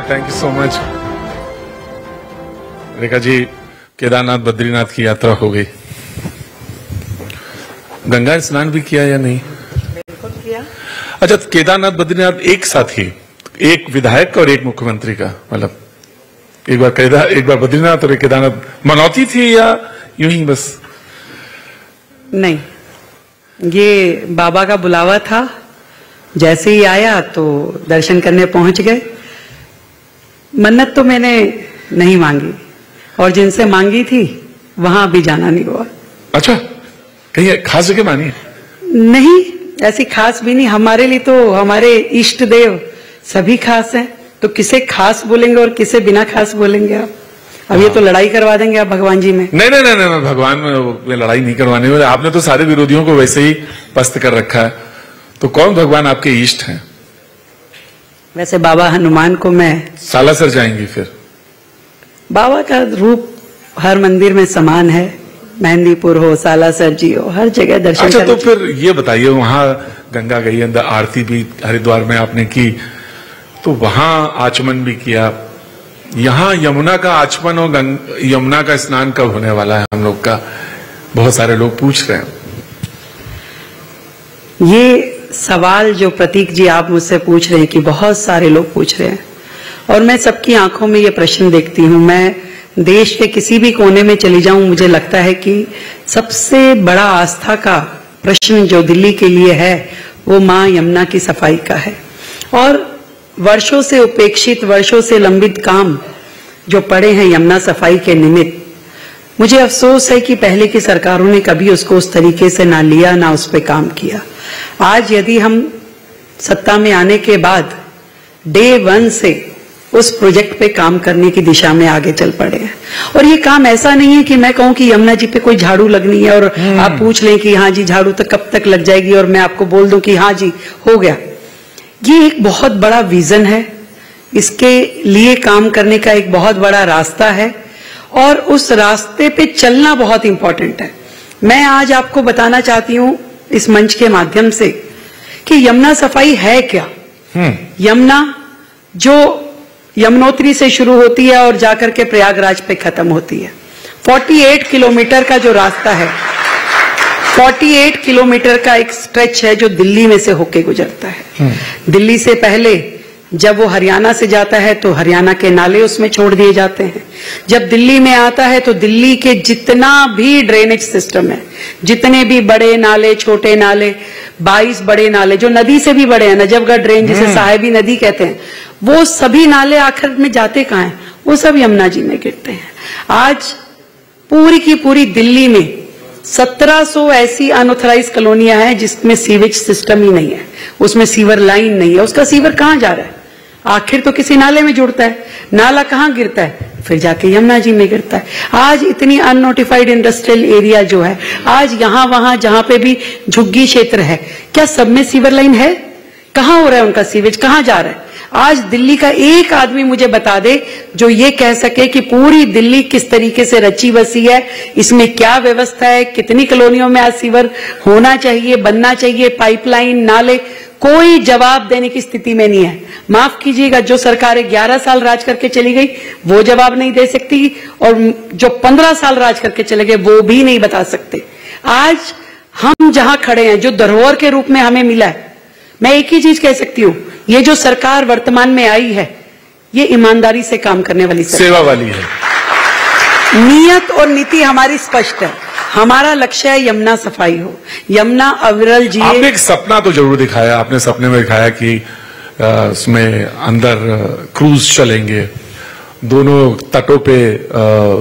Thank you so much. Rekha ji, Kedarnath Badrinath की यात्रा हो गई, गंगा स्नान भी किया या नहीं? बिल्कुल किया। अच्छा, केदारनाथ बद्रीनाथ एक साथ ही, एक विधायक और एक मुख्यमंत्री का, मतलब एक बार बद्रीनाथ और एक केदारनाथ, मनौती थी या यूं ही बस? नहीं, ये बाबा का बुलावा था। जैसे ही आया तो दर्शन करने पहुंच गए। मन्नत तो मैंने नहीं मांगी और जिनसे मांगी थी वहां भी जाना नहीं हुआ। अच्छा, कहीं खास जगह मानी? नहीं, ऐसी खास भी नहीं। हमारे लिए तो हमारे इष्ट देव सभी खास हैं, तो किसे खास बोलेंगे और किसे बिना खास बोलेंगे आप? अब ये तो लड़ाई करवा देंगे आप भगवान जी में। नहीं नहीं नहीं नहीं, भगवान में लड़ाई नहीं करवाने वाले। आपने तो सारे विरोधियों को वैसे ही पस्त कर रखा है, तो कौन भगवान आपके इष्ट हैं? वैसे बाबा हनुमान को मैं। सालासर जाएंगी फिर? बाबा का रूप हर मंदिर में समान है, मेहंदीपुर हो, सालासर जी हो, हर जगह दर्शन। अच्छा, तो फिर ये बताइए, वहां गंगा गई, अंदर आरती भी हरिद्वार में आपने की, तो वहां आचमन भी किया। यहाँ यमुना का आचमन और यमुना का स्नान कब होने वाला है हम लोग का? बहुत सारे लोग पूछ रहे हैं। ये सवाल जो प्रतीक जी आप मुझसे पूछ रहे हैं कि बहुत सारे लोग पूछ रहे हैं, और मैं सबकी आंखों में ये प्रश्न देखती हूं। मैं देश के किसी भी कोने में चली जाऊं, मुझे लगता है कि सबसे बड़ा आस्था का प्रश्न जो दिल्ली के लिए है वो मां यमुना की सफाई का है। और वर्षों से उपेक्षित, वर्षों से लंबित काम जो पड़े हैं यमुना सफाई के निमित्त, मुझे अफसोस है कि पहले की सरकारों ने कभी उसको उस तरीके से ना लिया, ना उस पर काम किया। आज यदि हम सत्ता में आने के बाद डे 1 से उस प्रोजेक्ट पे काम करने की दिशा में आगे चल पड़े हैं, और ये काम ऐसा नहीं है कि मैं कहूं कि यमुना जी पे कोई झाड़ू लगनी है और आप पूछ लें कि हाँ जी झाड़ू तो कब तक लग जाएगी और मैं आपको बोल दूं कि हाँ जी हो गया। ये एक बहुत बड़ा विजन है, इसके लिए काम करने का एक बहुत बड़ा रास्ता है, और उस रास्ते पे चलना बहुत इंपॉर्टेंट है। मैं आज आपको बताना चाहती हूं इस मंच के माध्यम से कि यमुना सफाई है क्या। यमुना जो यमुनोत्री से शुरू होती है और जाकर के प्रयागराज पे खत्म होती है, 48 किलोमीटर का जो रास्ता है, 48 किलोमीटर का एक स्ट्रेच है जो दिल्ली में से होके गुजरता है। दिल्ली से पहले जब वो हरियाणा से जाता है तो हरियाणा के नाले उसमें छोड़ दिए जाते हैं। जब दिल्ली में आता है तो दिल्ली के जितना भी ड्रेनेज सिस्टम है, जितने भी बड़े नाले, छोटे नाले, 22 बड़े नाले जो नदी से भी बड़े हैं, नजफगढ़ ड्रेन जिसे साहिबी नदी कहते हैं, वो सभी नाले आखिर में जाते कहाँ हैं? वो सब यमुना जी में गिरते हैं। आज पूरी की पूरी दिल्ली में 1700 ऐसी अनऑथराइज कॉलोनियां हैं जिसमें सीवेज सिस्टम ही नहीं है, उसमें सीवर लाइन नहीं है। उसका सीवर कहां जा रहा है? आखिर तो किसी नाले में जुड़ता है। नाला कहां गिरता है? फिर जाके यमुना जी में गिरता है। आज इतनी अननोटिफाइड इंडस्ट्रियल एरिया जो है, आज यहां वहां जहां पे भी झुग्गी क्षेत्र है, क्या सब में सीवर लाइन है? कहां हो रहा है उनका सीवेज? कहां जा रहा है? आज दिल्ली का एक आदमी मुझे बता दे जो ये कह सके कि पूरी दिल्ली किस तरीके से रची बसी है, इसमें क्या व्यवस्था है, कितनी कॉलोनियों में आज सीवर होना चाहिए, बनना चाहिए, पाइपलाइन, नाले, कोई जवाब देने की स्थिति में नहीं है। माफ कीजिएगा, जो सरकारें 11 साल राज करके चली गई वो जवाब नहीं दे सकती, और जो 15 साल राज करके चले गए वो भी नहीं बता सकते। आज हम जहां खड़े हैं, जो धरोहर के रूप में हमें मिला है, मैं एक ही चीज कह सकती हूं, ये जो सरकार वर्तमान में आई है ये ईमानदारी से काम करने वाली सेवा वाली है। नियत और नीति हमारी स्पष्ट है। हमारा लक्ष्य है यमुना सफाई हो, यमुना अविरल जी। आपने एक सपना तो जरूर दिखाया, आपने सपने में दिखाया कि उसमें अंदर क्रूज चलेंगे, दोनों तटों पे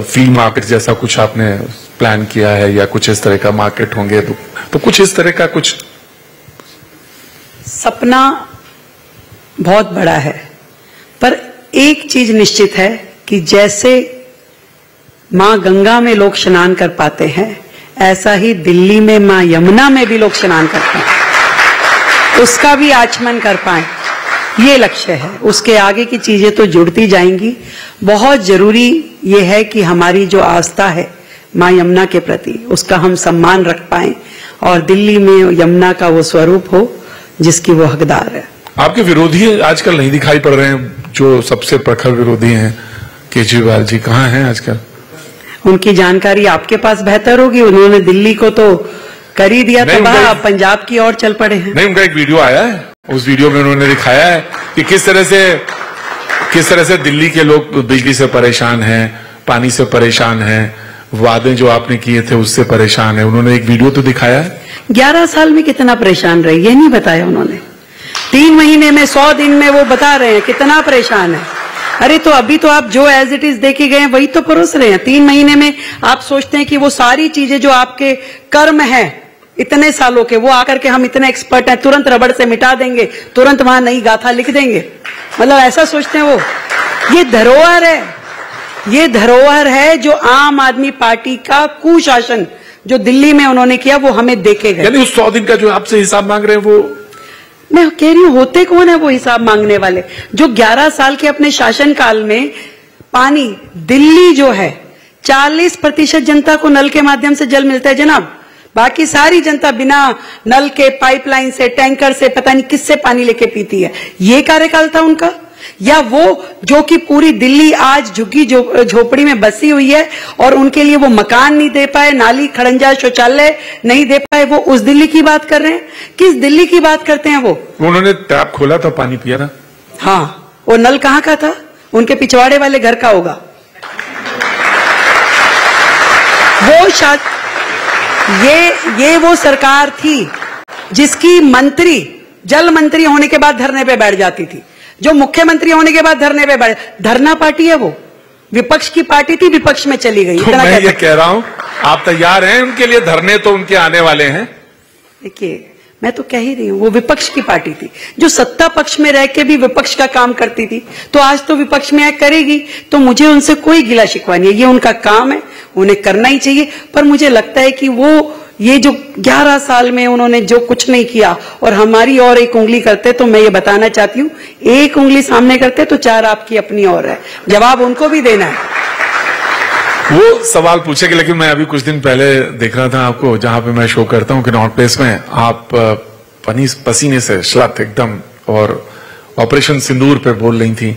फ्री मार्केट जैसा कुछ आपने प्लान किया है, या कुछ इस तरह का मार्केट होंगे, तो कुछ इस तरह का कुछ सपना बहुत बड़ा है। पर एक चीज निश्चित है कि जैसे मां गंगा में लोग स्नान कर पाते हैं, ऐसा ही दिल्ली में मां यमुना में भी लोग स्नान करते हैं, उसका भी आचमन कर पाए, ये लक्ष्य है। उसके आगे की चीजें तो जुड़ती जाएंगी। बहुत जरूरी ये है कि हमारी जो आस्था है मां यमुना के प्रति, उसका हम सम्मान रख पाए, और दिल्ली में यमुना का वो स्वरूप हो जिसकी वो हकदार है। आपके विरोधी आजकल नहीं दिखाई पड़ रहे हैं, जो सबसे प्रखर विरोधी हैं केजरीवाल जी, कहाँ हैं आजकल? उनकी जानकारी आपके पास बेहतर होगी। उन्होंने दिल्ली को तो कर ही दिया तबाह, अब पंजाब की ओर चल पड़े हैं। नहीं, उनका एक वीडियो आया है, उस वीडियो में उन्होंने दिखाया है कि किस तरह से दिल्ली के लोग बिजली से परेशान हैं, पानी से परेशान हैं, वादे जो आपने किए थे उससे परेशान है। उन्होंने एक वीडियो तो दिखाया है। 11 साल में कितना परेशान रहे ये नहीं बताया उन्होंने। 3 महीने में 100 दिन में वो बता रहे हैं कितना परेशान है। अरे तो अभी तो आप जो एज इट इज देखे गए हैं वही तो परोस रहे हैं। 3 महीने में आप सोचते हैं कि वो सारी चीजें जो आपके कर्म हैं इतने सालों के, वो आकर के हम इतने एक्सपर्ट हैं तुरंत रबड़ से मिटा देंगे, तुरंत वहां नई गाथा लिख देंगे, मतलब ऐसा सोचते हैं वो। ये धरोहर है, ये धरोहर है जो आम आदमी पार्टी का कुशासन जो दिल्ली में उन्होंने किया वो हमें देखे गए। यानी उस 100 दिन का जो आपसे हिसाब मांग रहे हैं वो, मैं कह रही हूं होते कौन है वो हिसाब मांगने वाले, जो 11 साल के अपने शासनकाल में पानी, दिल्ली जो है 40% जनता को नल के माध्यम से जल मिलता है जनाब, बाकी सारी जनता बिना नल के, पाइपलाइन से, टैंकर से, पता नहीं किससे पानी लेके पीती है। ये कार्यकाल था उनका? या वो जो कि पूरी दिल्ली आज झुग्गी झोपड़ी में बसी हुई है और उनके लिए वो मकान नहीं दे पाए, नाली, खड़ंजा, शौचालय नहीं दे पाए, वो उस दिल्ली की बात कर रहे हैं? किस दिल्ली की बात करते हैं वो? उन्होंने टैप खोला था, पानी पिया था। हाँ, वो नल कहां का था? उनके पिछवाड़े वाले घर का होगा। वो शायद ये वो सरकार थी जिसकी मंत्री जल मंत्री होने के बाद धरने पे बैठ जाती थी, जो मुख्यमंत्री होने के बाद धरने पे बैठ, धरना पार्टी है वो, विपक्ष की पार्टी थी, विपक्ष में चली गई। तो मैं ये कह रहा हूं आप तैयार हैं उनके लिए? धरने तो उनके आने वाले हैं। देखिए मैं तो कह ही रही हूं वो विपक्ष की पार्टी थी जो सत्ता पक्ष में रह के भी विपक्ष का काम करती थी, तो आज तो विपक्ष में करेगी। तो मुझे उनसे कोई गिला शिकवा नहीं है, ये उनका काम है, उन्हें करना ही चाहिए। पर मुझे लगता है कि वो ये जो 11 साल में उन्होंने जो कुछ नहीं किया और हमारी और एक उंगली करते, तो मैं ये बताना चाहती हूं एक उंगली सामने करते तो 4 आपकी अपनी और है, जवाब उनको भी देना है। वो सवाल पूछेंगे, लेकिन मैं अभी कुछ दिन पहले देख रहा था आपको, जहां पे मैं शो करता हूं कि नॉर्थ प्लेस में, आप पसीने से श्लथ एकदम और ऑपरेशन सिंदूर पे बोल रही थी।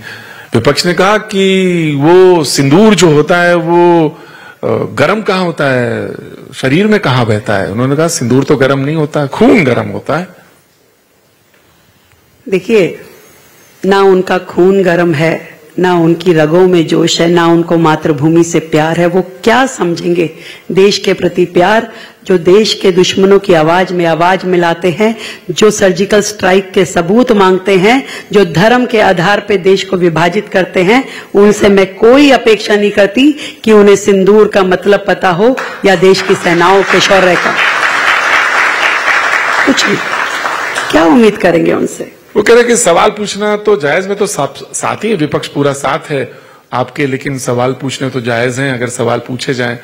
विपक्ष ने कहा कि वो सिंदूर जो होता है वो गरम कहाँ होता है, शरीर में कहाँ बहता है? उन्होंने कहा सिंदूर तो गरम नहीं होता, खून गरम होता है। देखिए, ना उनका खून गरम है, ना उनकी रगों में जोश है, ना उनको मातृभूमि से प्यार है। वो क्या समझेंगे देश के प्रति प्यार, जो देश के दुश्मनों की आवाज में आवाज मिलाते हैं, जो सर्जिकल स्ट्राइक के सबूत मांगते हैं, जो धर्म के आधार पर देश को विभाजित करते हैं। उनसे मैं कोई अपेक्षा नहीं करती कि उन्हें सिंदूर का मतलब पता हो या देश की सेनाओं के शौर्य का, कुछ नहीं। क्या उम्मीद करेंगे उनसे? वो कह रहे कि सवाल पूछना तो जायज, में तो साथ ही विपक्ष पूरा साथ है आपके, लेकिन सवाल पूछने तो जायज हैं। अगर सवाल पूछे जाएं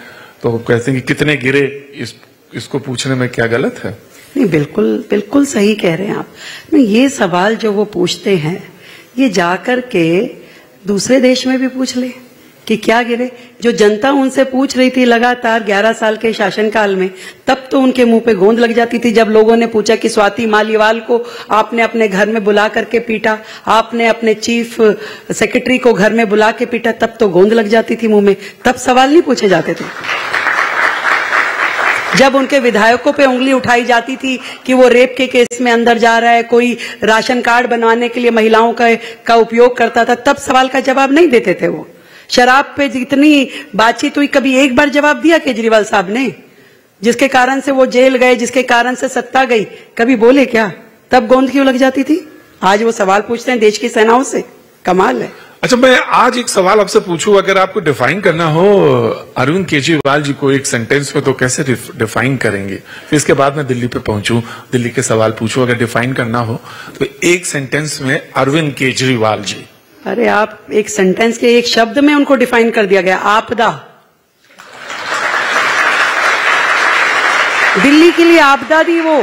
तो कहते हैं कि कितने गिरे, इसको पूछने में क्या गलत है? नहीं, बिल्कुल बिल्कुल सही कह रहे हैं आप। नहीं, ये सवाल जो वो पूछते हैं ये जाकर के दूसरे देश में भी पूछ ले कि क्या गिरे। जो जनता उनसे पूछ रही थी लगातार 11 साल के शासनकाल में, तब तो उनके मुंह पे गोंद लग जाती थी। जब लोगों ने पूछा कि स्वाति मालीवाल को आपने अपने घर में बुला करके पीटा, आपने अपने चीफ सेक्रेटरी को घर में बुला के पीटा, तब तो गोंद लग जाती थी मुंह में, तब सवाल नहीं पूछे जाते थे। जब उनके विधायकों पे उंगली उठाई जाती थी कि वो रेप के केस में अंदर जा रहा है, कोई राशन कार्ड बनवाने के लिए महिलाओं का उपयोग करता था, तब सवाल का जवाब नहीं देते थे। वो शराब पे जितनी बातचीत हुई, कभी एक बार जवाब दिया केजरीवाल साहब ने? जिसके कारण से वो जेल गए, जिसके कारण से सत्ता गई, कभी बोले क्या? तब गोंद क्यों लग जाती थी? आज वो सवाल पूछते हैं देश की सेनाओं से, कमाल है। अच्छा, मैं आज एक सवाल आपसे पूछूं, अगर आपको डिफाइन करना हो अरविंद केजरीवाल जी को एक सेंटेंस में, तो कैसे डिफाइन करेंगे? फिर इसके बाद मैं दिल्ली पे पहुंचूं, दिल्ली के सवाल पूछूं। अगर डिफाइन करना हो तो एक सेंटेंस में अरविंद केजरीवाल जी। अरे आप एक सेंटेंस के एक शब्द में उनको डिफाइन कर दिया गया, आपदा। दिल्ली के लिए आपदा दी वो,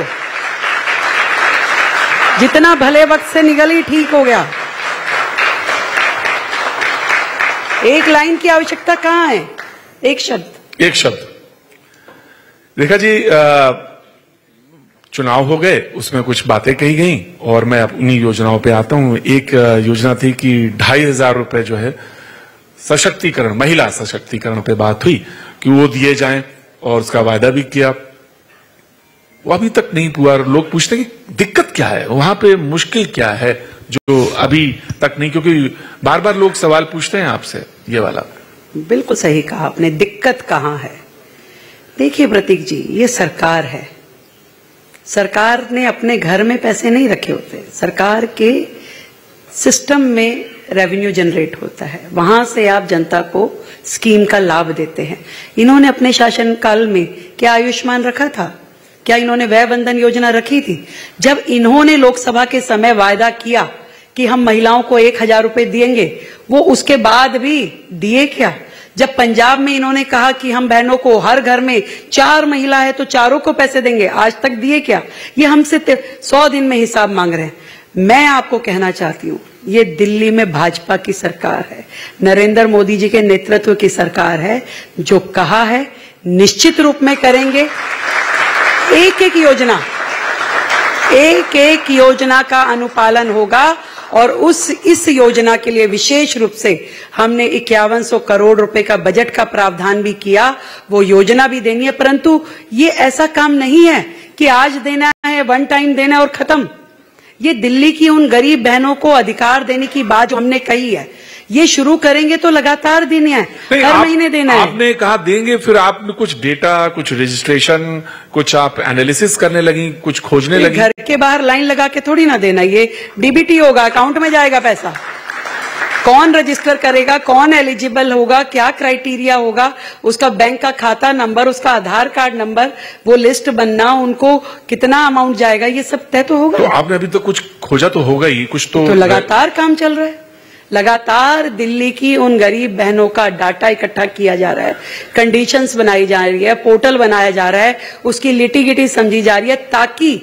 जितना भले वक्त से निकली ठीक हो गया। एक लाइन की आवश्यकता कहां है? एक शब्द। एक शब्द। देखा जी, चुनाव हो गए, उसमें कुछ बातें कही गई और मैं उन्हीं योजनाओं पे आता हूं। एक योजना थी कि 2,500 रुपए जो है सशक्तिकरण, महिला सशक्तिकरण पे बात हुई कि वो दिए जाएं और उसका वायदा भी किया। वो अभी तक नहीं हुआ। लोग पूछते हैं कि दिक्कत क्या है, वहां पे मुश्किल क्या है जो अभी तक नहीं, क्योंकि बार बार लोग सवाल पूछते हैं आपसे ये वाला। बिल्कुल सही कहा आपने, दिक्कत कहाँ है। देखिए प्रतीक जी, ये सरकार है। सरकार ने अपने घर में पैसे नहीं रखे होते, सरकार के सिस्टम में रेवेन्यू जनरेट होता है, वहां से आप जनता को स्कीम का लाभ देते हैं। इन्होंने अपने शासनकाल में क्या आयुष्मान रखा था? क्या इन्होंने वय वंदन योजना रखी थी? जब इन्होंने लोकसभा के समय वायदा किया कि हम महिलाओं को 1,000 रुपए देंगे, वो उसके बाद भी दिए क्या? जब पंजाब में इन्होंने कहा कि हम बहनों को हर घर में 4 महिला है तो चारों को पैसे देंगे, आज तक दिए क्या? ये हमसे 100 दिन में हिसाब मांग रहे हैं। मैं आपको कहना चाहती हूं, ये दिल्ली में भाजपा की सरकार है, नरेंद्र मोदी जी के नेतृत्व की सरकार है। जो कहा है निश्चित रूप में करेंगे। एक एक योजना का अनुपालन होगा और इस योजना के लिए विशेष रूप से हमने 5100 करोड़ रुपए का बजट का प्रावधान भी किया। वो योजना भी देनी है, परंतु ये ऐसा काम नहीं है कि आज देना है, वन टाइम देना है और खत्म। ये दिल्ली की उन गरीब बहनों को अधिकार देने की बात जो हमने कही है, ये शुरू करेंगे तो लगातार देने हैं, हर महीने देना है। आपने कहा देंगे, फिर आपने कुछ डेटा, कुछ रजिस्ट्रेशन, कुछ आप एनालिसिस करने लगी, कुछ खोजने लगी। घर के बाहर लाइन लगा के थोड़ी ना देना, ये डीबीटी होगा, अकाउंट में जाएगा पैसा। कौन रजिस्टर करेगा, कौन एलिजिबल होगा, क्या क्राइटेरिया होगा, उसका बैंक का खाता नंबर, उसका आधार कार्ड नंबर, वो लिस्ट बनना, उनको कितना अमाउंट जाएगा, ये सब तय तो होगा। तो आपने अभी तो कुछ खोजा तो होगा ही, कुछ तो लगातार काम चल रहा है। लगातार दिल्ली की उन गरीब बहनों का डाटा इकट्ठा किया जा रहा है, कंडीशंस बनाई जा रही है, पोर्टल बनाया जा रहा है, उसकी लिटिगिटी समझी जा रही है, ताकि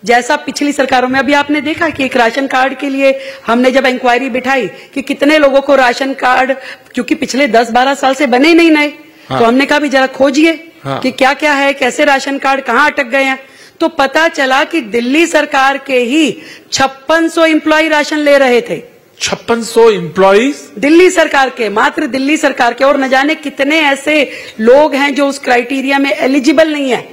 जैसा पिछली सरकारों में, अभी आपने देखा कि एक राशन कार्ड के लिए हमने जब इंक्वायरी बिठाई कि कितने लोगों को राशन कार्ड, क्योंकि पिछले 10-12 साल से बने नहीं नए, तो हमने कहा भी जरा खोजिए कि क्या क्या है, कैसे राशन कार्ड कहाँ अटक गए हैं। तो पता चला कि दिल्ली सरकार के ही 5600 एम्प्लॉय राशन ले रहे थे। 5600 एम्प्लॉइज दिल्ली सरकार के, मात्र दिल्ली सरकार के, और न जाने कितने ऐसे लोग हैं जो उस क्राइटेरिया में एलिजिबल नहीं है,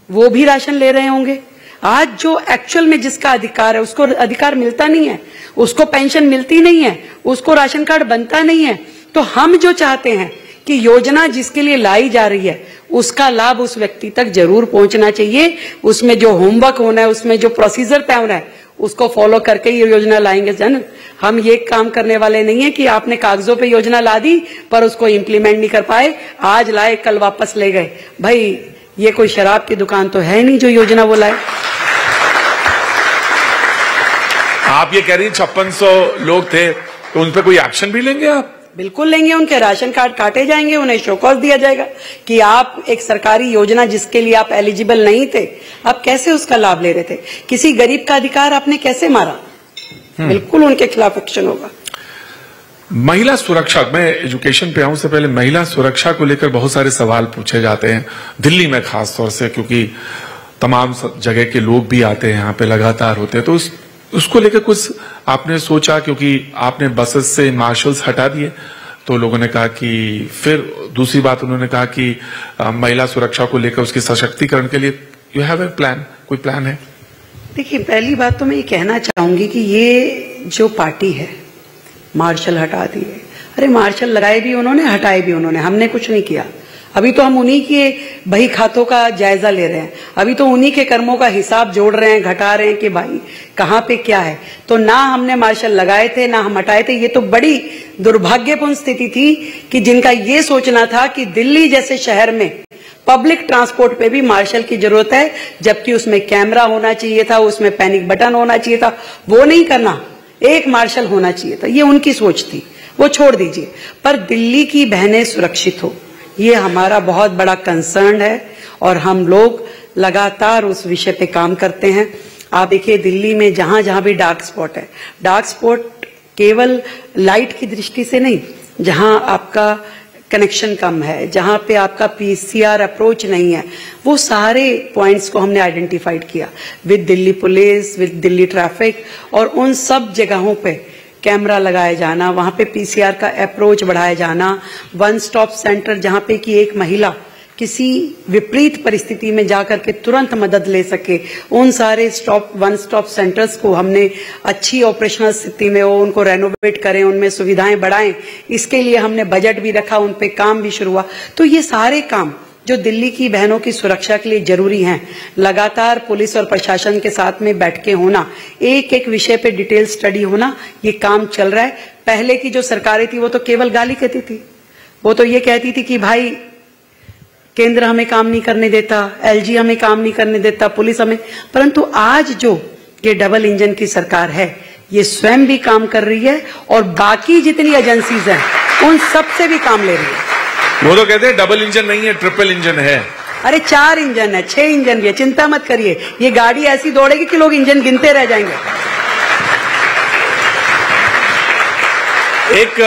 वो भी राशन ले रहे होंगे। आज जो एक्चुअल में जिसका अधिकार है उसको अधिकार मिलता नहीं है, उसको पेंशन मिलती नहीं है, उसको राशन कार्ड बनता नहीं है। तो हम जो चाहते हैं कि योजना जिसके लिए लाई जा रही है उसका लाभ उस व्यक्ति तक जरूर पहुंचना चाहिए। उसमें जो होमवर्क होना है, उसमें जो प्रोसीजर तय होना है, उसको फॉलो करके ये योजना लाएंगे। जन, हम ये काम करने वाले नहीं है कि आपने कागजों पे योजना ला दी पर उसको इम्प्लीमेंट नहीं कर पाए, आज लाए कल वापस ले गए। भाई ये कोई शराब की दुकान तो है नहीं जो योजना वो लाए। आप ये कह रही हैं 5600 लोग थे, तो उन पे कोई एक्शन भी लेंगे आप? बिल्कुल लेंगे। उनके राशन कार्ड काटे जाएंगे, उन्हें शोकॉज दिया जाएगा कि आप एक सरकारी योजना जिसके लिए आप एलिजिबल नहीं थे, आप कैसे उसका लाभ ले रहे थे, किसी गरीब का अधिकार आपने कैसे मारा। बिल्कुल उनके खिलाफ एक्शन होगा। महिला सुरक्षा, मैं एजुकेशन पे आऊं उससे पहले महिला सुरक्षा को लेकर बहुत सारे सवाल पूछे जाते हैं दिल्ली में, खास तौर से क्योंकि तमाम जगह के लोग भी आते हैं यहाँ पे, लगातार होते हैं। तो उसको लेकर कुछ आपने सोचा? क्योंकि आपने बसेस से मार्शल्स हटा दिए, तो लोगों ने कहा कि, फिर दूसरी बात उन्होंने कहा कि महिला सुरक्षा को लेकर उसके सशक्तिकरण के लिए यू हैव ए प्लान, कोई प्लान है? देखिए, पहली बात तो मैं ये कहना चाहूंगी कि ये जो पार्टी है, मार्शल हटा दिए, अरे मार्शल लगाए भी उन्होंने, हटाए भी उन्होंने, हमने कुछ नहीं किया। अभी तो हम उन्हीं के बही खातों का जायजा ले रहे हैं, अभी तो उन्हीं के कर्मों का हिसाब जोड़ रहे हैं, घटा रहे हैं कि भाई कहाँ पे क्या है। तो ना हमने मार्शल लगाए थे ना हम हटाए थे। ये तो बड़ी दुर्भाग्यपूर्ण स्थिति थी कि जिनका ये सोचना था कि दिल्ली जैसे शहर में पब्लिक ट्रांसपोर्ट पे भी मार्शल की जरूरत है, जबकि उसमें कैमरा होना चाहिए था, उसमें पैनिक बटन होना चाहिए था, वो नहीं करना, एक मार्शल होना चाहिए था। ये उनकी सोच थी, वो छोड़ दीजिए। पर दिल्ली की बहनें सुरक्षित हो, ये हमारा बहुत बड़ा कंसर्न है और हम लोग लगातार उस विषय पे काम करते हैं। आप देखिए, दिल्ली में जहां जहां भी डार्क स्पॉट है, डार्क स्पॉट केवल लाइट की दृष्टि से नहीं, जहां आपका कनेक्शन कम है, जहां पे आपका पीसीआर अप्रोच नहीं है, वो सारे पॉइंट्स को हमने आइडेंटिफाइड किया with Delhi police, with Delhi traffic, और उन सब जगहों पे कैमरा लगाया जाना, वहां पे पीसीआर का अप्रोच बढ़ाया जाना, वन स्टॉप सेंटर जहां पे कि एक महिला किसी विपरीत परिस्थिति में जाकर के तुरंत मदद ले सके, उन सारे वन स्टॉप सेंटर्स को हमने अच्छी ऑपरेशनल स्थिति में वो उनको रेनोवेट करें, उनमें सुविधाएं बढ़ाएं, इसके लिए हमने बजट भी रखा, उन पे काम भी शुरू हुआ। तो ये सारे काम जो दिल्ली की बहनों की सुरक्षा के लिए जरूरी हैं, लगातार पुलिस और प्रशासन के साथ में बैठ के होना, एक एक विषय पे डिटेल स्टडी होना, ये काम चल रहा है। पहले की जो सरकारें थी वो तो केवल गाली कहती थी, वो तो ये कहती थी कि भाई केंद्र हमें काम नहीं करने देता, एलजी हमें काम नहीं करने देता, पुलिस हमें, परंतु आज जो ये डबल इंजन की सरकार है, ये स्वयं भी काम कर रही है और बाकी जितनी एजेंसीज हैं उन सब से भी काम ले रही है। वो तो कहते हैं डबल इंजन नहीं है, ट्रिपल इंजन है। अरे 4 इंजन है, 6 इंजन भी है, चिंता मत करिए, ये गाड़ी ऐसी दौड़ेगी कि लोग इंजन गिनते रह जाएंगे। एक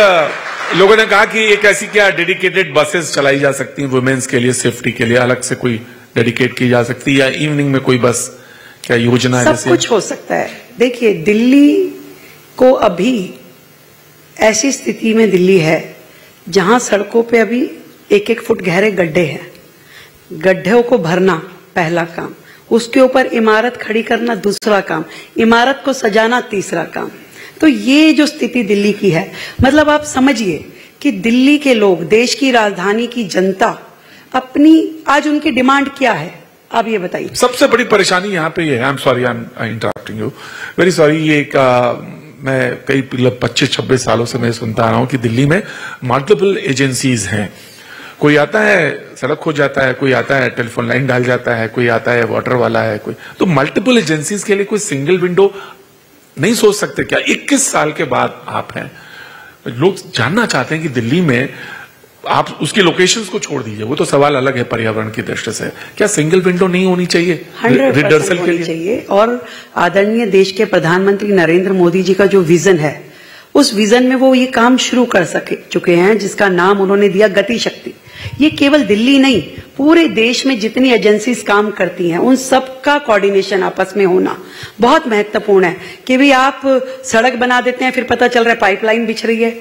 लोगों ने कहा कि एक ऐसी क्या डेडिकेटेड बसेस चलाई जा सकती हैं वुमेन्स के लिए, सेफ्टी के लिए अलग से कोई डेडिकेट की जा सकती है, या इवनिंग में कोई बस क्या योजना है? सब कुछ हो सकता है। देखिए, दिल्ली को अभी ऐसी स्थिति में दिल्ली है जहां सड़कों पे अभी 1-1 फुट गहरे गड्ढे हैं। गड्ढों को भरना पहला काम, उसके ऊपर इमारत खड़ी करना दूसरा काम, इमारत को सजाना तीसरा काम। तो ये जो स्थिति दिल्ली की है, मतलब आप समझिए कि दिल्ली के लोग, देश की राजधानी की जनता अपनी, आज उनकी डिमांड क्या है, आप ये बताइए। सबसे बड़ी परेशानी यहाँ पे ये है, I am sorry, I am interrupting you, very sorry, ये मैं कई 25-26 सालों से मैं सुनता आ रहा हूं कि दिल्ली में मल्टीपल एजेंसीज हैं। कोई आता है सड़क खो जाता है, कोई आता है टेलीफोन लाइन डाल जाता है, कोई आता है वाटर वाला है, कोई, तो मल्टीपल एजेंसीज के लिए कोई सिंगल विंडो नहीं सोच सकते क्या? 21 साल के बाद आप हैं, लोग जानना चाहते हैं कि दिल्ली में आप उसकी लोकेशंस को छोड़ दीजिए, वो तो सवाल अलग है पर्यावरण की दृष्टि से, क्या सिंगल विंडो नहीं होनी चाहिए 100% होनी चाहिए। और आदरणीय देश के प्रधानमंत्री नरेंद्र मोदी जी का जो विजन है, उस विजन में वो ये काम शुरू कर चुके हैं, जिसका नाम उन्होंने दिया गति शक्ति। ये केवल दिल्ली नहीं, पूरे देश में जितनी एजेंसीज काम करती हैं उन सबका कोऑर्डिनेशन आपस में होना बहुत महत्वपूर्ण है। कि भी आप सड़क बना देते हैं, फिर पता चल रहा है पाइपलाइन बिछ रही है,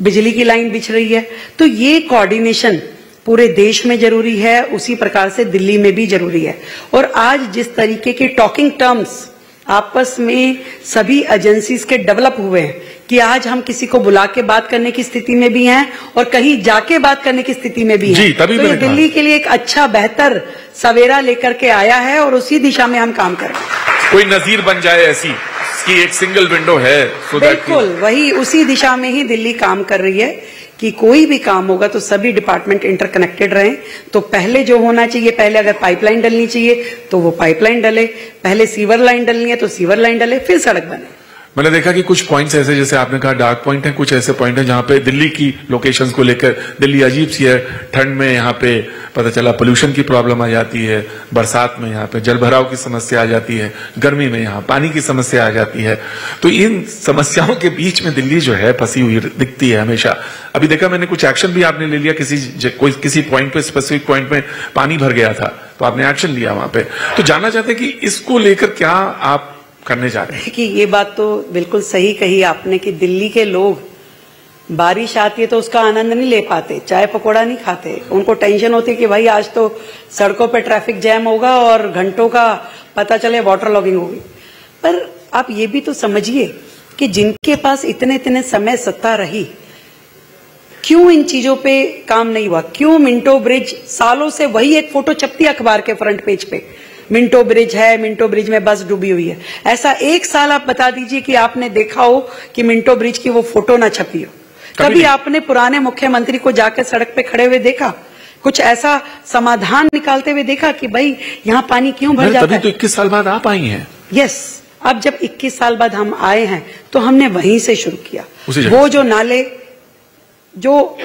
बिजली की लाइन बिछ रही है, तो ये कोऑर्डिनेशन पूरे देश में जरूरी है, उसी प्रकार से दिल्ली में भी जरूरी है। और आज जिस तरीके के टॉकिंग टर्म्स आपस में सभी एजेंसीज के डेवलप हुए हैं कि आज हम किसी को बुला के बात करने की स्थिति में भी हैं और कहीं जाके बात करने की स्थिति में भी हैं। तो ये दिल्ली के लिए एक अच्छा बेहतर सवेरा लेकर के आया है और उसी दिशा में हम काम कर रहे हैं। कोई नजीर बन जाए ऐसी कि एक सिंगल विंडो है, बिल्कुल वही, उसी दिशा में ही दिल्ली काम कर रही है कि कोई भी काम होगा तो सभी डिपार्टमेंट इंटरकनेक्टेड रहें। तो पहले जो होना चाहिए, पहले अगर पाइपलाइन डलनी चाहिए तो वो पाइपलाइन डले, पहले सीवर लाइन डलनी है तो सीवर लाइन डले, फिर सड़क बने। मैंने देखा कि कुछ पॉइंट्स ऐसे, जैसे आपने कहा डार्क पॉइंट है, कुछ ऐसे पॉइंट है जहां पे दिल्ली की लोकेशंस को लेकर दिल्ली अजीब सी है। ठंड में यहाँ पे पता चला पोल्यूशन की प्रॉब्लम आ जाती है, बरसात में यहाँ पे जलभराव की समस्या आ जाती है, गर्मी में यहाँ पानी की समस्या आ जाती है। तो इन समस्याओं के बीच में दिल्ली जो है फंसी हुई दिखती है हमेशा। अभी देखा मैंने कुछ एक्शन भी आपने ले लिया, किसी पॉइंट पे, स्पेसिफिक पॉइंट में पानी भर गया था तो आपने एक्शन लिया वहां पे। तो जानना चाहते हैं कि इसको लेकर क्या आप करने जा रहे हैं? कि ये बात तो बिल्कुल सही कही आपने कि दिल्ली के लोग बारिश आती है तो उसका आनंद नहीं ले पाते, चाय पकौड़ा नहीं खाते, उनको टेंशन होती है कि भाई आज तो सड़कों पे ट्रैफिक जैम होगा और घंटों का पता चले वाटर लॉगिंग होगी। पर आप ये भी तो समझिए कि जिनके पास इतने इतने समय सत्ता रही, क्यों इन चीजों पे काम नहीं हुआ? क्यों मिंटो ब्रिज सालों से वही एक फोटो छपती है अखबार के फ्रंट पेज पे, मिंटो ब्रिज है, मिंटो ब्रिज में बस डूबी हुई है। ऐसा एक साल आप बता दीजिए कि आपने देखा हो कि मिंटो ब्रिज की वो फोटो ना छपी हो। कभी आपने पुराने मुख्यमंत्री को जाकर सड़क पे खड़े हुए देखा, कुछ ऐसा समाधान निकालते हुए देखा कि भाई यहाँ पानी क्यों भर जाता है? तभी तो 21 साल बाद आप आई हैं। यस, अब जब 21 साल बाद हम आए हैं तो हमने वहीं से शुरू किया। वो जो नाले जो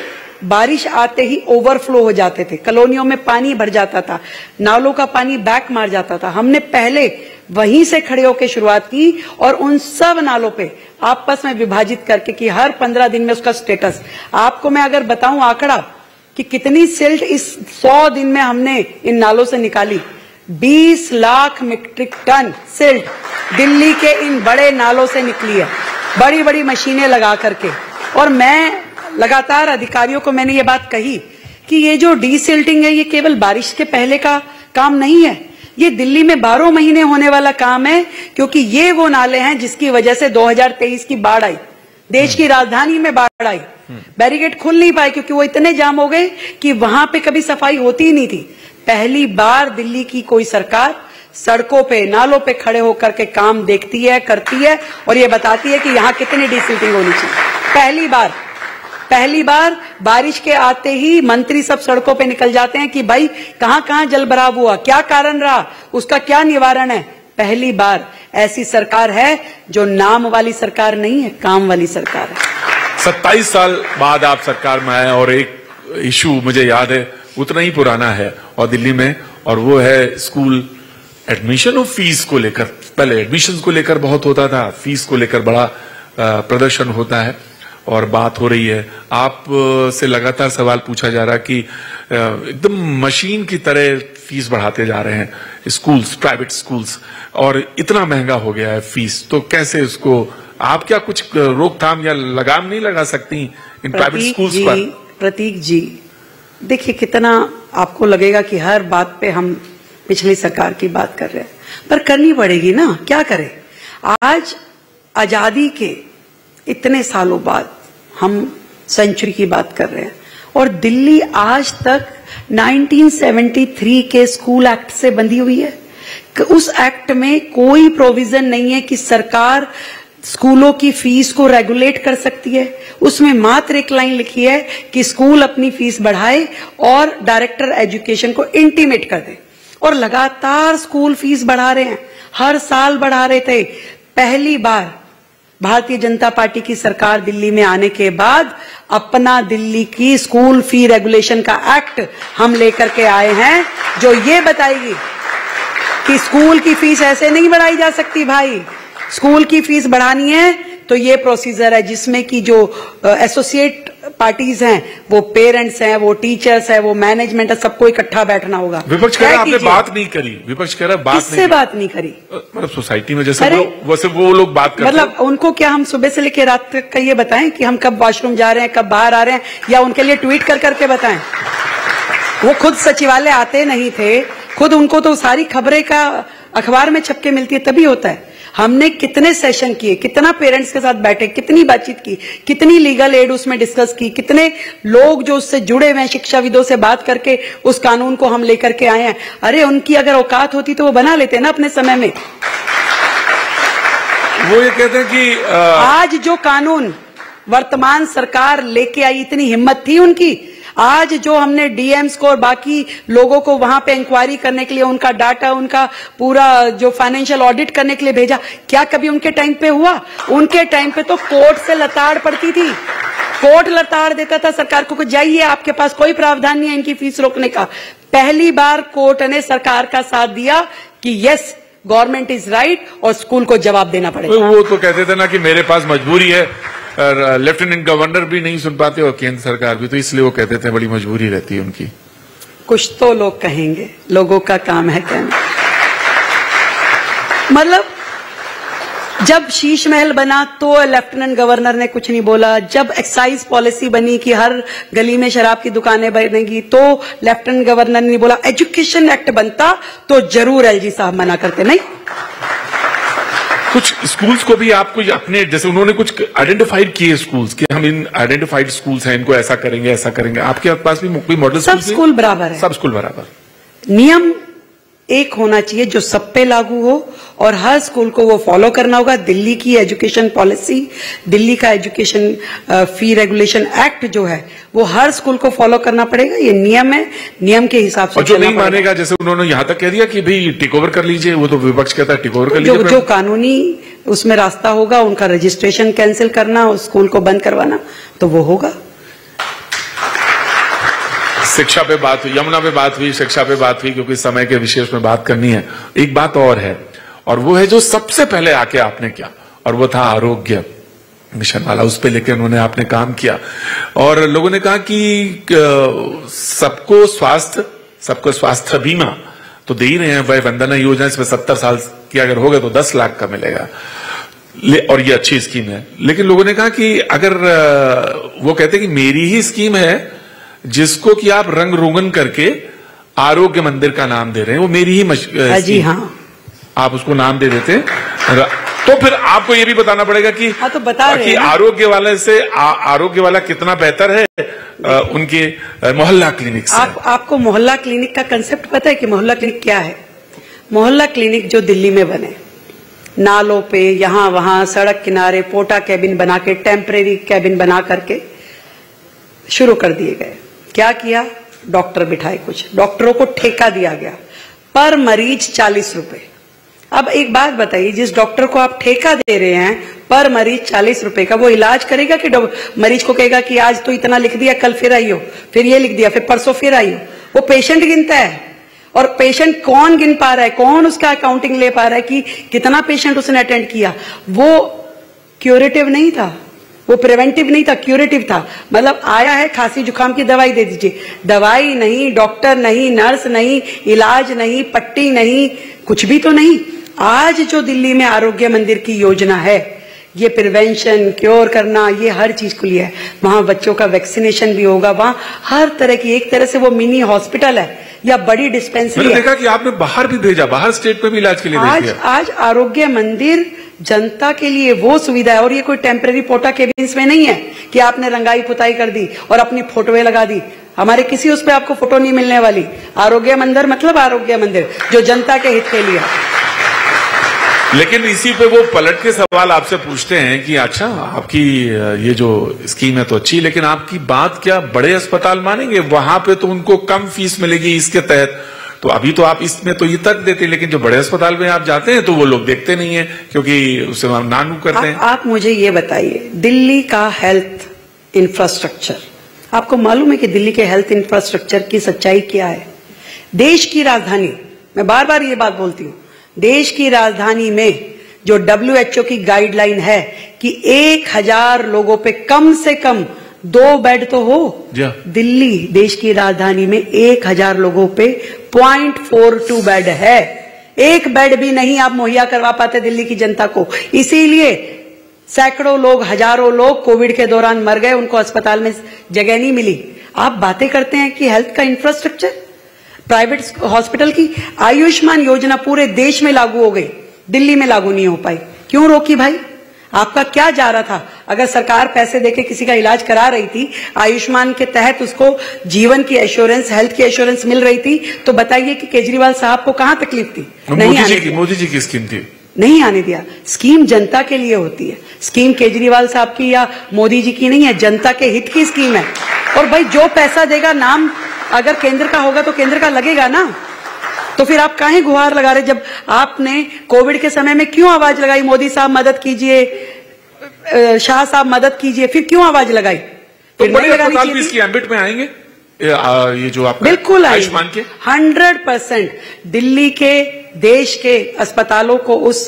बारिश आते ही ओवरफ्लो हो जाते थे, कॉलोनियों में पानी भर जाता था, नालों का पानी बैक मार जाता था, हमने पहले वहीं से खड़े होकर शुरुआत की और उन सब नालों पे आपस में विभाजित करके कि हर 15 दिन में उसका स्टेटस, आपको मैं अगर बताऊं आंकड़ा कि कितनी सिल्ट इस 100 दिन में हमने इन नालों से निकाली। 20 lakh metric ton silt Delhi के इन बड़े नालों से निकली है, बड़ी बड़ी मशीनें लगा करके। और मैं लगातार अधिकारियों को मैंने ये बात कही कि ये जो डीसिल्टिंग है ये केवल बारिश के पहले का काम नहीं है, ये दिल्ली में 12 महीने होने वाला काम है, क्योंकि ये वो नाले हैं जिसकी वजह से 2023 की बाढ़ आई, देश की राजधानी में बाढ़ आई। बैरिकेड खुल नहीं पाए क्योंकि वो इतने जाम हो गए कि वहां पे कभी सफाई होती ही नहीं थी। पहली बार दिल्ली की कोई सरकार सड़कों पे, नालों पे खड़े होकर के काम देखती है, करती है और ये बताती है कि यहां कितनी डीसिल्टिंग होनी चाहिए। पहली बार बारिश के आते ही मंत्री सब सड़कों पे निकल जाते हैं कि भाई कहां कहां जल भराव हुआ, क्या कारण रहा, उसका क्या निवारण है। पहली बार ऐसी सरकार है जो नाम वाली सरकार नहीं है, काम वाली सरकार है। 27 साल बाद आप सरकार में आए और एक इशू मुझे याद है उतना ही पुराना है और दिल्ली में, और वो है स्कूल एडमिशन और फीस को लेकर। पहले एडमिशन को लेकर बहुत होता था, फीस को लेकर बड़ा प्रदर्शन होता है और बात हो रही है। आप से लगातार सवाल पूछा जा रहा कि एकदम मशीन की तरह फीस बढ़ाते जा रहे हैं स्कूल्स, प्राइवेट स्कूल्स, और इतना महंगा हो गया है फीस, तो कैसे इसको आप क्या कुछ रोकथाम या लगाम नहीं लगा सकती इन प्राइवेट स्कूल्स पर? प्रतीक जी, देखिए कितना आपको लगेगा कि हर बात पे हम पिछली सरकार की बात कर रहे हैं, पर करनी पड़ेगी ना, क्या करें। आज आजादी के इतने सालों बाद हम सेंचुरी की बात कर रहे हैं और दिल्ली आज तक 1973 के स्कूल एक्ट से बंधी हुई है। उस एक्ट में कोई प्रोविजन नहीं है कि सरकार स्कूलों की फीस को रेगुलेट कर सकती है। उसमें मात्र एक लाइन लिखी है कि स्कूल अपनी फीस बढ़ाए और डायरेक्टर एजुकेशन को इंटीमेट कर दे, और लगातार स्कूल फीस बढ़ा रहे हैं, हर साल बढ़ा रहे थे। पहली बार भारतीय जनता पार्टी की सरकार दिल्ली में आने के बाद अपना दिल्ली की स्कूल फी रेगुलेशन का एक्ट हम लेकर के आए हैं, जो ये बताएगी कि स्कूल की फीस ऐसे नहीं बढ़ाई जा सकती भाई। स्कूल की फीस बढ़ानी है तो ये प्रोसीजर है जिसमें कि जो एसोसिएट पार्टीज हैं, वो पेरेंट्स हैं, वो टीचर्स हैं, वो मैनेजमेंट है, सबको इकट्ठा बैठना होगा। विपक्ष कह रहा है आपने बात नहीं करी, विपक्ष कह रहा है बात नहीं करी। मतलब सोसाइटी में जैसे वैसे वो लोग बात करते मतलब उनको क्या हम सुबह से लेकर रात तक का ये बताएं कि हम कब वॉशरूम जा रहे हैं, कब बाहर आ रहे हैं, या उनके लिए ट्वीट कर करके बताएं? वो खुद सचिवालय आते नहीं थे, खुद उनको तो सारी खबरें का अखबार में छपके मिलती है, तभी होता है। हमने कितने सेशन किए, कितना पेरेंट्स के साथ बैठे, कितनी बातचीत की, कितनी लीगल एड उसमें डिस्कस की, कितने लोग जो उससे जुड़े हुए हैं शिक्षाविदों से बात करके उस कानून को हम लेकर के आए हैं। अरे उनकी अगर औकात होती तो वो बना लेते ना अपने समय में। वो ये कहते हैं कि आज जो कानून वर्तमान सरकार लेके आई, इतनी हिम्मत थी उनकी। आज जो हमने डीएम्स को और बाकी लोगों को वहां पे इंक्वायरी करने के लिए, उनका डाटा, उनका पूरा जो फाइनेंशियल ऑडिट करने के लिए भेजा, क्या कभी उनके टाइम पे हुआ? उनके टाइम पे तो कोर्ट से लताड़ पड़ती थी, कोर्ट लताड़ देता था सरकार को, जाइए आपके पास कोई प्रावधान नहीं है इनकी फीस रोकने का। पहली बार कोर्ट ने सरकार का साथ दिया कि यस गवर्नमेंट इज राइट और स्कूल को जवाब देना पड़ेगा। वो तो कहते थे ना कि मेरे पास मजबूरी है, लेफ्टिनेंट गवर्नर भी नहीं सुन पाते और केंद्र सरकार भी, तो इसलिए वो कहते थे बड़ी मजबूरी रहती है उनकी। कुछ तो लोग कहेंगे, लोगों का काम है कहना। मतलब जब शीश महल बना तो लेफ्टिनेंट गवर्नर ने कुछ नहीं बोला, जब एक्साइज पॉलिसी बनी कि हर गली में शराब की दुकानें बनेगी तो लेफ्टिनेंट गवर्नर ने बोला। एजुकेशन एक्ट बनता तो जरूर एलजी साहब मना करते, नहीं। कुछ स्कूल्स को भी आपको अपने जैसे उन्होंने कुछ आइडेंटिफाइड किए स्कूल्स कि हम इन आइडेंटिफाइड स्कूल्स हैं, इनको ऐसा करेंगे ऐसा करेंगे। आपके पास भी कोई मॉडल सब स्कूल बराबर है, सब स्कूल बराबर। नियम एक होना चाहिए जो सब पे लागू हो और हर स्कूल को वो फॉलो करना होगा। दिल्ली की एजुकेशन पॉलिसी, दिल्ली का एजुकेशन फी रेगुलेशन एक्ट जो है वो हर स्कूल को फॉलो करना पड़ेगा। ये नियम है, नियम के हिसाब से। और जो नहीं मानेगा, जैसे उन्होंने यहां तक कह दिया कि भाई टेक ओवर कर लीजिए, वो तो विपक्ष कहता है टेक ओवर कर लीजिए। जो कानूनी उसमें रास्ता होगा, उनका रजिस्ट्रेशन कैंसिल करना, उस स्कूल को बंद करवाना, तो वो होगा। शिक्षा पे बात हुई, यमुना पे बात हुई, शिक्षा पे बात हुई, क्योंकि समय के विशेष में बात करनी है। एक बात और है, और वो है जो सबसे पहले आके आपने किया, और वो था आरोग्य। मिशन वाला, उस पे लेके उन्होंने आपने काम किया और लोगों ने कहा कि सबको स्वास्थ्य बीमा तो दे ही रहे हैं, वय वंदना योजना, इसमें 70 साल की अगर हो गए तो 10 लाख का मिलेगा और ये अच्छी स्कीम है। लेकिन लोगों ने कहा कि अगर वो कहते कि मेरी ही स्कीम है जिसको कि आप रंग रोगन करके आरोग्य मंदिर का नाम दे रहे हैं, वो मेरी ही जी हाँ, आप उसको नाम दे देते तो फिर आपको ये भी बताना पड़ेगा कि हाँ, तो बता रहे कि आरोग्य वाले से आरोग्य वाला कितना बेहतर है उनके मोहल्ला क्लिनिक से। आपको मोहल्ला क्लिनिक का कंसेप्ट पता है कि मोहल्ला क्लिनिक क्या है? मोहल्ला क्लिनिक जो दिल्ली में बने, नालों पे, यहां वहां, सड़क किनारे पोटा कैबिन बना के, टेम्परेरी कैबिन बना करके शुरू कर दिए गए। क्या किया? डॉक्टर बिठाए, कुछ डॉक्टरों को ठेका दिया गया, पर मरीज 40 रुपए। अब एक बात बताइए, जिस डॉक्टर को आप ठेका दे रहे हैं पर मरीज 40 रुपए का, वो इलाज करेगा कि मरीज को कहेगा कि आज तो इतना लिख दिया, कल फिर आइयो, फिर ये लिख दिया, फिर परसों फिर आइयो? वो पेशेंट गिनता है। और पेशेंट कौन गिन पा रहा है, कौन उसका अकाउंटिंग ले पा रहा है कि कितना पेशेंट उसने अटेंड किया? वो क्यूरेटिव नहीं था, वो प्रिवेंटिव नहीं था, क्यूरेटिव था। मतलब आया है, खांसी जुकाम की दवाई दे दीजिए, दवाई नहीं, डॉक्टर नहीं, नर्स नहीं, इलाज नहीं, पट्टी नहीं, कुछ भी तो नहीं। आज जो दिल्ली में आरोग्य मंदिर की योजना है, ये प्रिवेंशन, क्योर करना, ये हर चीज को लिया है। वहां बच्चों का वैक्सीनेशन भी होगा, वहां हर तरह की, एक तरह से वो मिनी हॉस्पिटल है या बड़ी डिस्पेंसरी है। मैंने देखा कि आपने बाहर भी भेजा, बाहर स्टेट में भी इलाज के लिए भेज दिया। आज आरोग्य मंदिर जनता के लिए वो सुविधा है, और ये कोई टेम्परेरी पोटा केबिन्स में नहीं है कि आपने रंगाई पुताई कर दी और अपनी फोटोएं लगा दी। हमारे किसी उस पर आपको फोटो नहीं मिलने वाली। आरोग्य मंदिर मतलब आरोग्य मंदिर जो जनता के हित के लिए। लेकिन इसी पे वो पलट के सवाल आपसे पूछते हैं कि अच्छा, आपकी ये जो स्कीम है तो अच्छी, लेकिन आपकी बात क्या बड़े अस्पताल मानेंगे? वहां पे तो उनको कम फीस मिलेगी इसके तहत, तो अभी तो आप इसमें तो ये तर्क देते हैं, लेकिन जो बड़े अस्पताल में आप जाते हैं तो वो लोग देखते नहीं है, क्योंकि उससे नानू करते हैं। आप मुझे ये बताइए, दिल्ली का हेल्थ इंफ्रास्ट्रक्चर, आपको मालूम है कि दिल्ली के हेल्थ इंफ्रास्ट्रक्चर की सच्चाई क्या है? देश की राजधानी, मैं बार बार ये बात बोलती हूँ, देश की राजधानी में जो WHO की गाइडलाइन है कि 1000 लोगों पे कम से कम 2 बेड तो हो। दिल्ली देश की राजधानी में 1000 लोगों पे 0.42 बेड है। एक बेड भी नहीं आप मुहैया करवा पाते दिल्ली की जनता को। इसीलिए सैकड़ों लोग, हजारों लोग कोविड के दौरान मर गए, उनको अस्पताल में जगह नहीं मिली। आप बातें करते हैं कि हेल्थ का इंफ्रास्ट्रक्चर, प्राइवेट हॉस्पिटल की आयुष्मान योजना पूरे देश में लागू हो गई, दिल्ली में लागू नहीं हो पाई। क्यों रोकी भाई? आपका क्या जा रहा था? अगर सरकार पैसे देके किसी का इलाज करा रही थी, आयुष्मान के तहत उसको जीवन की एश्योरेंस, हेल्थ की एश्योरेंस मिल रही थी, तो बताइए कि केजरीवाल साहब को कहां तकलीफ थी? मोदी जी की स्कीम थी, नहीं आने दिया। स्कीम जनता के लिए होती है, स्कीम केजरीवाल साहब की या मोदी जी की नहीं है, जनता के हित की स्कीम है। और भाई जो पैसा देगा, नाम अगर केंद्र का होगा तो केंद्र का लगेगा ना। तो फिर आप काहे गुहार लगा रहे? जब आपने कोविड के समय में क्यों आवाज लगाई, मोदी साहब मदद कीजिए, शाह साहब मदद कीजिए, फिर क्यों आवाज लगाई? तो बड़े अस्पताल भी इसकी एम्बिट में आएंगे, ये जो आप बिल्कुल आयुष्मान के 100% दिल्ली के, देश के अस्पतालों को उस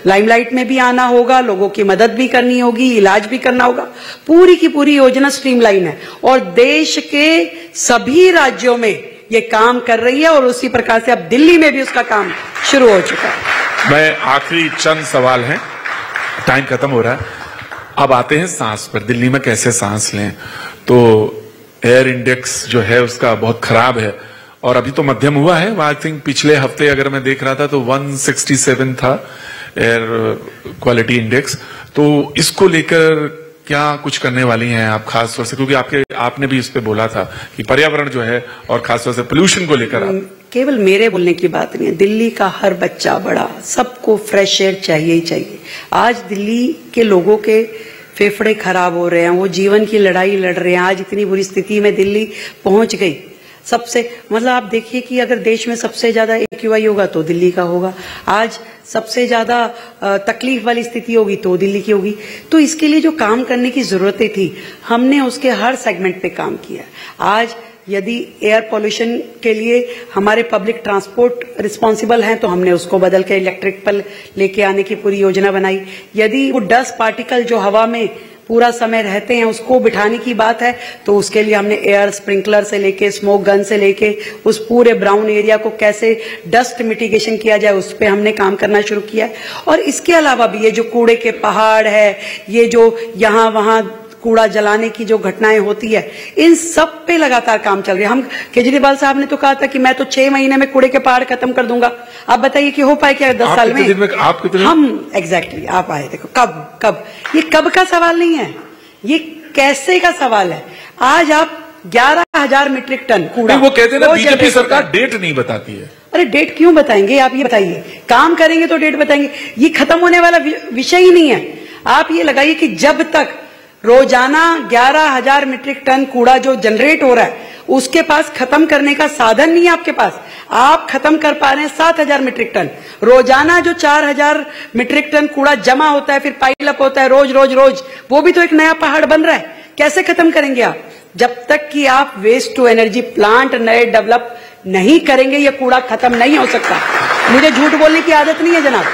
लाइमलाइट में भी आना होगा, लोगों की मदद भी करनी होगी, इलाज भी करना होगा। पूरी की पूरी योजना स्ट्रीमलाइन है और देश के सभी राज्यों में ये काम कर रही है और उसी प्रकार से अब दिल्ली में भी उसका काम शुरू हो चुका है। मैं आखिरी चंद सवाल हैं, टाइम खत्म हो रहा है। अब आते हैं सांस पर, दिल्ली में कैसे सांस लें? तो एयर इंडेक्स जो है उसका बहुत खराब है और अभी तो मध्यम हुआ है। आई थिंक पिछले हफ्ते अगर मैं देख रहा था तो 167 था एयर क्वालिटी इंडेक्स। तो इसको लेकर क्या कुछ करने वाली हैं आप खास तौर से, क्योंकि आपने भी इस पे बोला था कि पर्यावरण जो है और खासतौर से पोल्यूशन को लेकर आप। केवल मेरे बोलने की बात नहीं है, दिल्ली का हर बच्चा बड़ा सबको फ्रेश एयर चाहिए ही चाहिए। आज दिल्ली के लोगों के फेफड़े खराब हो रहे हैं, वो जीवन की लड़ाई लड़ रहे हैं। आज इतनी बुरी स्थिति में दिल्ली पहुंच गई। सबसे मतलब आप देखिए कि अगर देश में सबसे ज्यादा AQI होगा तो दिल्ली का होगा। आज सबसे ज्यादा तकलीफ वाली स्थिति होगी तो दिल्ली की होगी। तो इसके लिए जो काम करने की जरूरतें थी, हमने उसके हर सेगमेंट पे काम किया। आज यदि एयर पोल्यूशन के लिए हमारे पब्लिक ट्रांसपोर्ट रिस्पॉन्सिबल हैं तो हमने उसको बदल के इलेक्ट्रिक पर लेके आने की पूरी योजना बनाई। यदि वो डस्ट पार्टिकल जो हवा में पूरा समय रहते हैं उसको बिठाने की बात है तो उसके लिए हमने एयर स्प्रिंकलर से लेके स्मोक गन से लेके उस पूरे ब्राउन एरिया को कैसे डस्ट मिटिगेशन किया जाए उस पे हमने काम करना शुरू किया है। और इसके अलावा भी ये जो कूड़े के पहाड़ है, ये जो यहाँ वहां कूड़ा जलाने की जो घटनाएं होती है, इन सब पे लगातार काम चल रहा है। हम केजरीवाल साहब ने तो कहा था कि मैं तो 6 महीने में कूड़े के पहाड़ खत्म कर दूंगा। आप बताइए कि हो पाए क्या 10 साल में? आप कितने? हम एग्जैक्टली आप आए, देखो कब ये कब का सवाल नहीं है, ये कैसे का सवाल है। आज आप 11,000 मीट्रिक टन कूड़ा, वो कहते हैं ना बीजेपी सरकार डेट नहीं बताती है। अरे डेट क्यों बताएंगे आप, ये बताइए। काम करेंगे तो डेट बताएंगे, ये खत्म होने वाला विषय ही नहीं है। आप ये लगाइए कि जब तक रोजाना 11,000 मीट्रिक टन कूड़ा जो जनरेट हो रहा है उसके पास खत्म करने का साधन नहीं है आपके पास। आप खत्म कर पा रहे हैं 7,000 मीट्रिक टन रोजाना। जो 4,000 मीट्रिक टन कूड़ा जमा होता है फिर पाइल अप होता है रोज रोज रोज, वो भी तो एक नया पहाड़ बन रहा है। कैसे खत्म करेंगे आप? जब तक कि आप वेस्ट टू एनर्जी प्लांट नए डेवलप नहीं करेंगे ये कूड़ा खत्म नहीं हो सकता। मुझे झूठ बोलने की आदत नहीं है जनाब,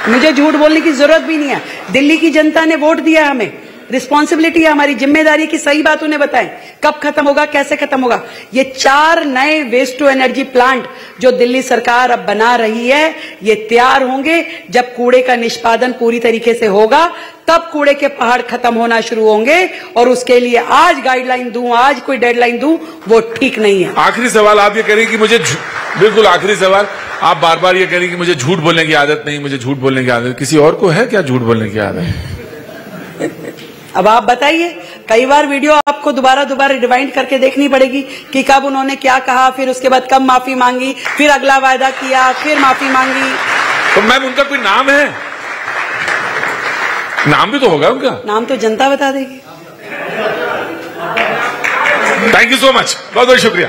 मुझे झूठ बोलने की जरूरत भी नहीं है। दिल्ली की जनता ने वोट दिया है, हमें रिस्पॉन्सिबिलिटी है, हमारी जिम्मेदारी की सही बात उन्हें बताएं कब खत्म होगा, कैसे खत्म होगा। ये 4 नए वेस्ट टू एनर्जी प्लांट जो दिल्ली सरकार अब बना रही है ये तैयार होंगे। जब कूड़े का निष्पादन पूरी तरीके से होगा तब कूड़े के पहाड़ खत्म होना शुरू होंगे। और उसके लिए आज गाइडलाइन दूं, आज कोई डेडलाइन दूं, वो ठीक नहीं है। आखिरी सवाल आप ये कह रही कि मुझे बिल्कुल आखिरी सवाल, आप बार बार ये कह रही कि मुझे झूठ बोलने की आदत नहीं, मुझे झूठ बोलने की आदत। किसी और को है क्या झूठ बोलने की आदत? अब आप बताइए, कई बार वीडियो आपको दोबारा रिवाइंड करके देखनी पड़ेगी कि कब उन्होंने क्या कहा, फिर उसके बाद कब माफी मांगी, फिर अगला वायदा किया, फिर माफी मांगी। तो मैम उनका कोई नाम है? नाम भी तो होगा उनका। नाम तो जनता बता देगी। थैंक यू सो मच, बहुत बहुत शुक्रिया।